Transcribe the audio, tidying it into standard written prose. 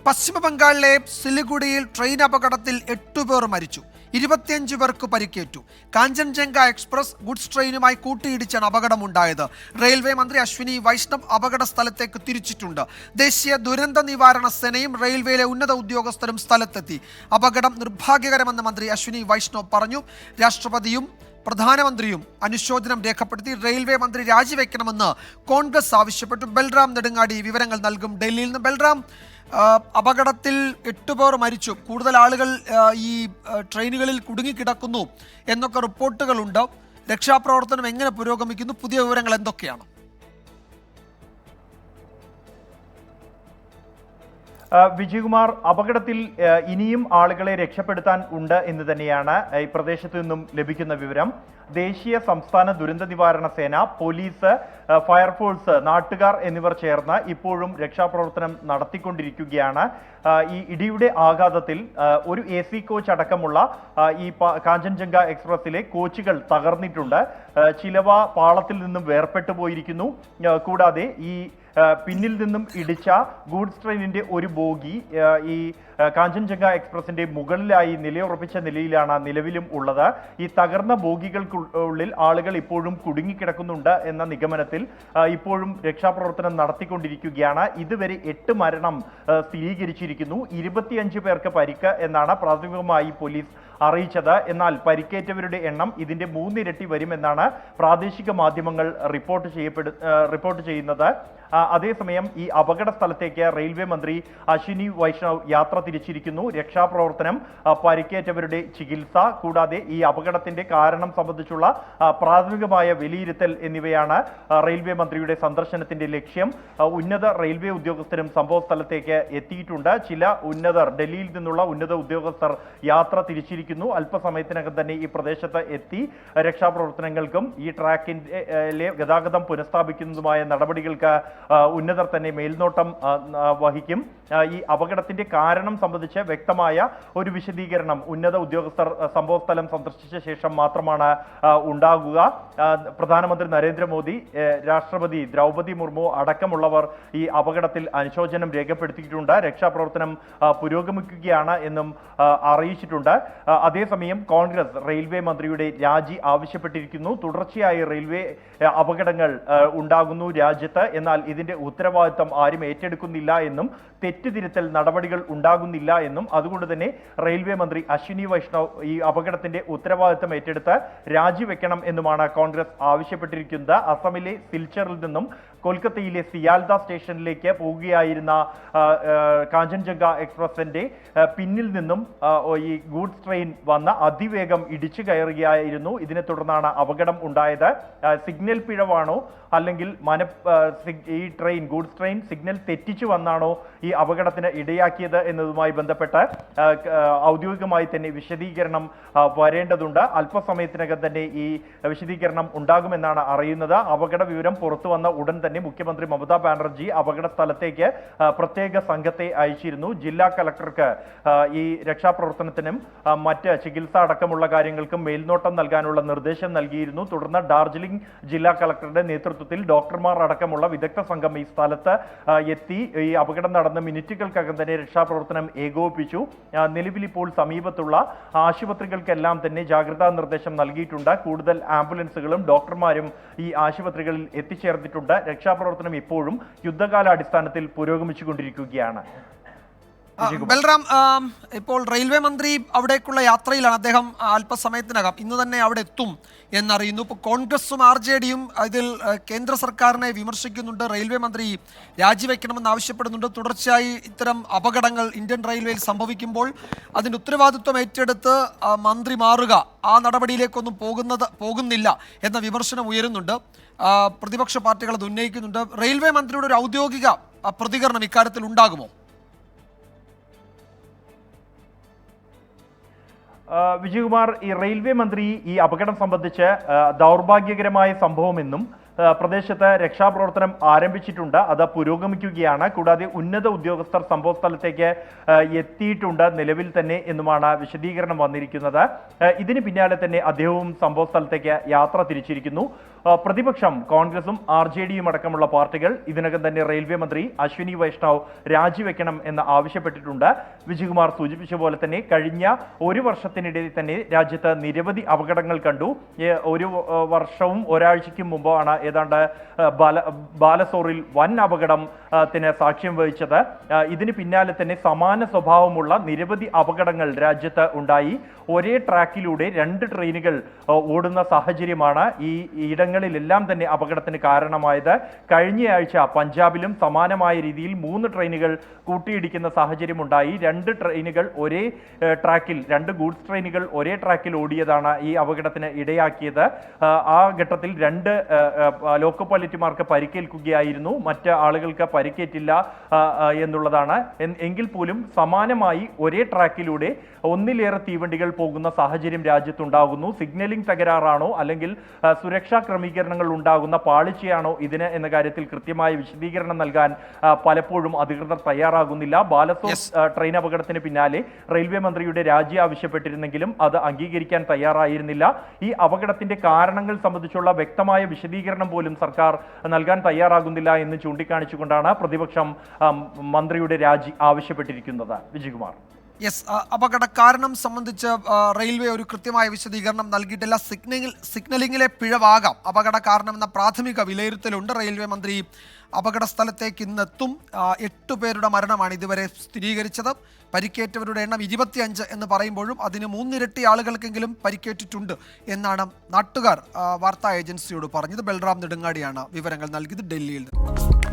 പശ്ചിമ ബംഗാളിലെ സിലിഗുഡിയിൽ ട്രെയിൻ അപകടത്തിൽ 8 പേർ മരിച്ചു, 25 പേർക്ക് പരിക്കേറ്റു. കാഞ്ചൻജംഗ എക്സ്പ്രസ് ഗുഡ്സ് ട്രെയിനുമായി കൂട്ടിയിടിച്ചാണ് അപകടമുണ്ടായത്. റെയിൽവേ മന്ത്രി അശ്വിനി വൈഷ്ണവ് അപകട സ്ഥലത്തേക്ക് തിരിച്ചിട്ടുണ്ട്. ദേശീയ ദുരന്ത നിവാരണ സേനയും റെയിൽവേയിലെ ഉന്നത ഉദ്യോഗസ്ഥരും സ്ഥലത്തെത്തി. അപകടം നിർഭാഗ്യകരമെന്ന് മന്ത്രി അശ്വിനി വൈഷ്ണവ് പറഞ്ഞു. രാഷ്ട്രപതിയും പ്രധാനമന്ത്രിയും അനുശോചനം രേഖപ്പെടുത്തി. റെയിൽവേ മന്ത്രി രാജിവെക്കണമെന്ന് കോൺഗ്രസ് ആവശ്യപ്പെട്ടു. ബൽറാം നെടുങ്ങാടി വിവരങ്ങൾ നൽകും ഡൽഹിയിൽ നിന്ന്. ബൽറാം, അപകടത്തിൽ 8 പേർ മരിച്ചു, കൂടുതൽ ആളുകൾ ഈ ട്രെയിനുകളിൽ കുടുങ്ങിക്കിടക്കുന്നു എന്നൊക്കെ റിപ്പോർട്ടുകളുണ്ട്. രക്ഷാപ്രവർത്തനം എങ്ങനെ പുരോഗമിക്കുന്നു? പുതിയ വിവരങ്ങൾ എന്തൊക്കെയാണ്? വിജയകുമാർ, അപകടത്തിൽ ഇനിയും ആളുകളെ രക്ഷപ്പെടുത്താൻ ഉണ്ട് എന്ന് തന്നെയാണ് ഈ പ്രദേശത്തു നിന്നും ലഭിക്കുന്ന വിവരം. ദേശീയ സംസ്ഥാന ദുരന്ത നിവാരണ സേന, പോലീസ്, ഫയർഫോഴ്സ്, നാട്ടുകാർ എന്നിവർ ചേർന്ന് ഇപ്പോഴും രക്ഷാപ്രവർത്തനം നടത്തിക്കൊണ്ടിരിക്കുകയാണ്. ഈ ഇടിയുടെ ആഘാതത്തിൽ ഒരു AC കോച്ച് അടക്കമുള്ള ഈ കാഞ്ചൻജംഗ എക്സ്പ്രസിലെ കോച്ചുകൾ തകർന്നിട്ടുണ്ട്. ചിലവ പാളത്തിൽ നിന്നും വേർപെട്ടു പോയിരിക്കുന്നു. കൂടാതെ ഈ പിന്നിൽ നിന്നും ഇടിച്ച ഗൂഡ്സ് ട്രെയിനിന്റെ ഒരു ബോഗി ഈ കാഞ്ചൻജംഗ എക്സ്പ്രസിന്റെ മുകളിലായി നിലയുറപ്പിച്ച നിലയിലാണ് നിലവിലും ഉള്ളത്. ഈ തകർന്ന ബോഗികൾക്കുള്ളിൽ ആളുകൾ ഇപ്പോഴും കുടുങ്ങിക്കിടക്കുന്നുണ്ട് എന്ന നിഗമനത്തിൽ ഇപ്പോഴും രക്ഷാപ്രവർത്തനം നടത്തിക്കൊണ്ടിരിക്കുകയാണ്. ഇതുവരെ 8 മരണം സ്ഥിരീകരിച്ചിരിക്കുന്നു. 25 പേർക്ക് പരിക്ക് എന്നാണ് പ്രാഥമികമായി പോലീസ് അറിയിച്ചത്. എന്നാൽ പരിക്കേറ്റവരുടെ എണ്ണം ഇതിന്റെ 3 ഇരട്ടി വരുമെന്നാണ് പ്രാദേശിക മാധ്യമങ്ങൾ റിപ്പോർട്ട് ചെയ്യുന്നത്. അതേസമയം ഈ അപകട സ്ഥലത്തേക്ക് റെയിൽവേ മന്ത്രി അശ്വിനി വൈഷ്ണവ് യാത്ര തിരിച്ചിരിക്കുന്നു. രക്ഷാപ്രവർത്തനം, പരിക്കേറ്റവരുടെ ചികിത്സ, കൂടാതെ ഈ അപകടത്തിന്റെ കാരണം സംബന്ധിച്ചുള്ള പ്രാഥമികമായ വിലയിരുത്തൽ എന്നിവയാണ് റെയിൽവേ മന്ത്രിയുടെ സന്ദർശനത്തിന്റെ ലക്ഷ്യം. ഉന്നത റെയിൽവേ ഉദ്യോഗസ്ഥരും സംഭവ സ്ഥലത്തേക്ക് എത്തിയിട്ടുണ്ട്. ചില ഉന്നതർ, ഡൽഹിയിൽ നിന്നുള്ള ഉന്നത ഉദ്യോഗസ്ഥർ യാത്ര തിരിച്ചിരിക്കുന്നു. അല്പസമയത്തിനകം തന്നെ ഈ പ്രദേശത്ത് എത്തി രക്ഷാപ്രവർത്തനങ്ങൾക്കും ഈ ട്രാക്കിന്റെ ഗതാഗതം പുനഃസ്ഥാപിക്കുന്നതുമായ നടപടികൾക്ക് ഉന്നതർ തന്നെ മേൽനോട്ടം വഹിക്കും. ഈ അപകടത്തിന്റെ കാരണം സംബന്ധിച്ച് വ്യക്തമായ ഒരു വിശദീകരണം ഉന്നത ഉദ്യോഗസ്ഥർ സംഭവ സ്ഥലം സന്ദർശിച്ച ശേഷം മാത്രമാണ് ഉണ്ടാകുക. പ്രധാനമന്ത്രി നരേന്ദ്രമോദി, രാഷ്ട്രപതി ദ്രൗപദി മുർമു അടക്കമുള്ളവർ ഈ അപകടത്തിൽ അനുശോചനം രേഖപ്പെടുത്തിയിട്ടുണ്ട്. രക്ഷാപ്രവർത്തനം പുരോഗമിക്കുകയാണ് എന്നും അറിയിച്ചിട്ടുണ്ട്. അതേസമയം കോൺഗ്രസ് റെയിൽവേ മന്ത്രിയുടെ രാജി ആവശ്യപ്പെട്ടിരിക്കുന്നു. തുടർച്ചയായി റെയിൽവേ അപകടങ്ങൾ ഉണ്ടാകുന്നു രാജ്യത്ത്, എന്നാൽ ഇതിന്റെ ഉത്തരവാദിത്തം ആരും ഏറ്റെടുക്കുന്നില്ല എന്നും തെറ്റുതിരുത്തൽ നടപടികൾ ഉണ്ടാകുന്നില്ല എന്നും അതുകൊണ്ട് തന്നെ റെയിൽവേ മന്ത്രി അശ്വിനി വൈഷ്ണവ് ഈ അപകടത്തിന്റെ ഉത്തരവാദിത്തം ഏറ്റെടുത്ത് രാജിവെക്കണം എന്നുമാണ് കോൺഗ്രസ് ആവശ്യപ്പെട്ടിരിക്കുന്നത്. അസമിലെ സിൽച്ചറിൽ നിന്നും കൊൽക്കത്തയിലെ സിയാൽദ സ്റ്റേഷനിലേക്ക് പോവുകയായിരുന്ന കാഞ്ചൻജംഗ എക്സ്പ്രസിന്റെ പിന്നിൽ നിന്നും ഈ ഗൂഡ്സ് ട്രെയിൻ വന്ന അതിവേഗം ഇടിച്ചു കയറുകയായിരുന്നു. ഇതിനെ തുടർന്നാണ് അപകടം ഉണ്ടായത്. സിഗ്നൽ പിഴവാണോ അല്ലെങ്കിൽ ഈ ട്രെയിൻ, ഗൂഡ്സ് ട്രെയിൻ സിഗ്നൽ തെറ്റിച്ചു വന്നാണോ ഈ അപകടത്തിന് ഇടയാക്കിയത് എന്നതുമായി ബന്ധപ്പെട്ട് ഔദ്യോഗികമായി തന്നെ വിശദീകരണം വരേണ്ടതുണ്ട്. അല്പസമയത്തിനകം തന്നെ ഈ വിശദീകരണം ഉണ്ടാകുമെന്നാണ് അറിയുന്നത്. അപകട വിവരം പുറത്തു വന്ന ഉടൻ തന്നെ മുഖ്യമന്ത്രി മമതാ ബാനർജി അപകട സ്ഥലത്തേക്ക് പ്രത്യേക സംഘത്തെ അയച്ചിരുന്നു. ജില്ലാ കളക്ടർക്ക് ഈ രക്ഷാപ്രവർത്തനത്തിനും മറ്റ് ചികിത്സ അടക്കമുള്ള കാര്യങ്ങൾക്കും മേൽനോട്ടം നൽകാനുള്ള നിർദ്ദേശം നൽകിയിരുന്നു. തുടർന്ന് ഡാർജിലിംഗ് ജില്ലാ കളക്ടറുടെ നേതൃത്വത്തിൽ ഡോക്ടർമാർ അടക്കമുള്ള വിദഗ്ധ സംഘം ഈ സ്ഥലത്ത് എത്തി. ഈ അപകടം നടന്ന മിനിറ്റുകൾക്കകം തന്നെ രക്ഷാപ്രവർത്തനം ഏകോപിപ്പിച്ചു. നിലവിൽ ഇപ്പോൾ സമീപത്തുള്ള ആശുപത്രികൾക്കെല്ലാം തന്നെ ജാഗ്രതാ നിർദ്ദേശം നൽകിയിട്ടുണ്ട്. കൂടുതൽ ആംബുലൻസുകളും ഡോക്ടർമാരും ഈ ആശുപത്രികളിൽ എത്തിച്ചേർന്നിട്ടുണ്ട്. രക്ഷാപ്രവർത്തനം ഇപ്പോഴും യുദ്ധകാലാടിസ്ഥാനത്തിൽ പുരോഗമിച്ചുകൊണ്ടിരിക്കുകയാണ്. ബൽറാം, ഇപ്പോൾ റെയിൽവേ മന്ത്രി അവിടേക്കുള്ള യാത്രയിലാണ്. അദ്ദേഹം അല്പസമയത്തിനകം ഇന്ന് തന്നെ അവിടെ എത്തും എന്നറിയുന്നു. ഇപ്പോൾ കോൺഗ്രസും RJDയും ഇതിൽ കേന്ദ്ര സർക്കാരിനെ വിമർശിക്കുന്നുണ്ട്. റെയിൽവേ മന്ത്രി രാജിവെക്കണമെന്ന് ആവശ്യപ്പെടുന്നുണ്ട്. തുടർച്ചയായി ഇത്തരം അപകടങ്ങൾ ഇന്ത്യൻ റെയിൽവേയിൽ സംഭവിക്കുമ്പോൾ അതിൻ്റെ ഉത്തരവാദിത്വം ഏറ്റെടുത്ത് മന്ത്രി മാറുക, ആ നടപടിയിലേക്കൊന്നും പോകുന്നില്ല എന്ന വിമർശനം ഉയരുന്നുണ്ട്. പ്രതിപക്ഷ പാർട്ടികൾ അത് ഉന്നയിക്കുന്നുണ്ട്. റെയിൽവേ മന്ത്രിയുടെ ഒരു ഔദ്യോഗിക പ്രതികരണം ഇക്കാര്യത്തിൽ ഉണ്ടാകുമോ? വിജയകുമാർ, ഈ റെയിൽവേ മന്ത്രി ഈ അപകടം സംബന്ധിച്ച് ദൗർഭാഗ്യകരമായ സംഭവമെന്നും പ്രദേശത്ത് രക്ഷാപ്രവർത്തനം ആരംഭിച്ചിട്ടുണ്ട്, അത് പുരോഗമിക്കുകയാണ്. കൂടാതെ ഉന്നത ഉദ്യോഗസ്ഥർ സംഭവ സ്ഥലത്തേക്ക് എത്തിയിട്ടുണ്ട് നിലവിൽ തന്നെ എന്നുമാണ് വിശദീകരണം വന്നിരിക്കുന്നത്. ഇതിന് പിന്നാലെ തന്നെ അദ്ദേഹവും സംഭവ സ്ഥലത്തേക്ക് യാത്ര തിരിച്ചിരിക്കുന്നു. പ്രതിപക്ഷം കോൺഗ്രസും RJDയും അടക്കമുള്ള പാർട്ടികൾ ഇതിനകം തന്നെ റെയിൽവേ മന്ത്രി അശ്വിനി വൈഷ്ണവ് രാജിവെക്കണം എന്ന് ആവശ്യപ്പെട്ടിട്ടുണ്ട്. വിജയകുമാർ സൂചിപ്പിച്ച പോലെ തന്നെ കഴിഞ്ഞ ഒരു വർഷത്തിനിടെ തന്നെ രാജ്യത്ത് നിരവധി അപകടങ്ങൾ കണ്ടു. ഒരു വർഷവും ഒരാഴ്ചയ്ക്കും മുമ്പാണ് ഏതാണ്ട് ബാലസോറിൽ വൻ അപകടത്തിന് സാക്ഷ്യം വഹിച്ചത്. ഇതിന് പിന്നാലെ തന്നെ സമാന സ്വഭാവമുള്ള നിരവധി അപകടങ്ങൾ രാജ്യത്ത് ഉണ്ടായി. ഒരേ ട്രാക്കിലൂടെ 2 ട്രെയിനുകൾ ഓടുന്ന സാഹചര്യമാണ് ഈ ഇടങ്ങളിലെല്ലാം തന്നെ അപകടത്തിന് കാരണമായത്. കഴിഞ്ഞയാഴ്ച പഞ്ചാബിലും സമാനമായ രീതിയിൽ 3 ട്രെയിനുകൾ കൂട്ടിയിടിക്കുന്ന സാഹചര്യമുണ്ടായി. 2 ട്രെയിനുകൾ ഒരേ ട്രാക്കിൽ 2 ഗൂഡ്സ് ട്രെയിനുകൾ ഒരേ ട്രാക്കിൽ ഓടിയതാണ് ഈ അപകടത്തിന് ഇടയാക്കിയത്. ആ ഘട്ടത്തിൽ 2 ലോക്കോ പൈലറ്റുമാർക്ക് പരിക്കേൽക്കുകയായിരുന്നു. മറ്റ് ആളുകൾക്ക് പരിക്കേറ്റില്ല എന്നുള്ളതാണ്. എങ്കിൽ പോലും സമാനമായി ഒരേ ട്രാക്കിലൂടെ ഒന്നിലേറെ തീവണ്ടികൾ പോകുന്ന സാഹചര്യം രാജ്യത്തുണ്ടാകുന്നു. സിഗ്നലിംഗ് തകരാറാണോ അല്ലെങ്കിൽ സുരക്ഷാ ക്രമീകരണങ്ങൾ ഉണ്ടാകുന്ന പാളിച്ചയാണോ ഇതിന് എന്ന കാര്യത്തിൽ കൃത്യമായ വിശദീകരണം നൽകാൻ പലപ്പോഴും അധികൃതർ തയ്യാറാകുന്നില്ല. ബാലസോർ ട്രെയിൻ അപകടത്തിന് പിന്നാലെ റെയിൽവേ മന്ത്രിയുടെ രാജി ആവശ്യപ്പെട്ടിരുന്നെങ്കിലും അത് അംഗീകരിക്കാൻ തയ്യാറായിരുന്നില്ല. ഈ അപകടത്തിന്റെ കാരണങ്ങൾ സംബന്ധിച്ചുള്ള വ്യക്തമായ വിശദീകരണം പോലും സർക്കാർ നൽകാൻ തയ്യാറാകുന്നില്ല എന്ന് ചൂണ്ടിക്കാണിച്ചുകൊണ്ടാണ് പ്രതിപക്ഷം മന്ത്രിയുടെ രാജി ആവശ്യപ്പെട്ടിരിക്കുന്നത്. വിജയകുമാർ. യെസ്, അപകട കാരണം സംബന്ധിച്ച് റെയിൽവേ ഒരു കൃത്യമായ വിശദീകരണം നൽകിയിട്ടില്ല. സിഗ്നലിംഗിലെ പിഴവാകാം അപകട കാരണമെന്ന പ്രാഥമിക വിലയിരുത്തലുണ്ട്. റെയിൽവേ മന്ത്രി അപകട സ്ഥലത്തേക്ക് ഇന്നെത്തും. 8 പേരുടെ മരണമാണ് ഇതുവരെ സ്ഥിരീകരിച്ചത്. പരിക്കേറ്റവരുടെ എണ്ണം 25 എന്ന് പറയുമ്പോഴും അതിന് 3 ഇരട്ടി ആളുകൾക്കെങ്കിലും പരിക്കേറ്റിട്ടുണ്ട് എന്നാണ് നാട്ടുകാർ വാർത്താ ഏജൻസിയോട് പറഞ്ഞത്. ബൽറാം നെടുങ്ങാടിയാണ് വിവരങ്ങൾ നൽകിയത് ഡൽഹിയിൽ നിന്ന്.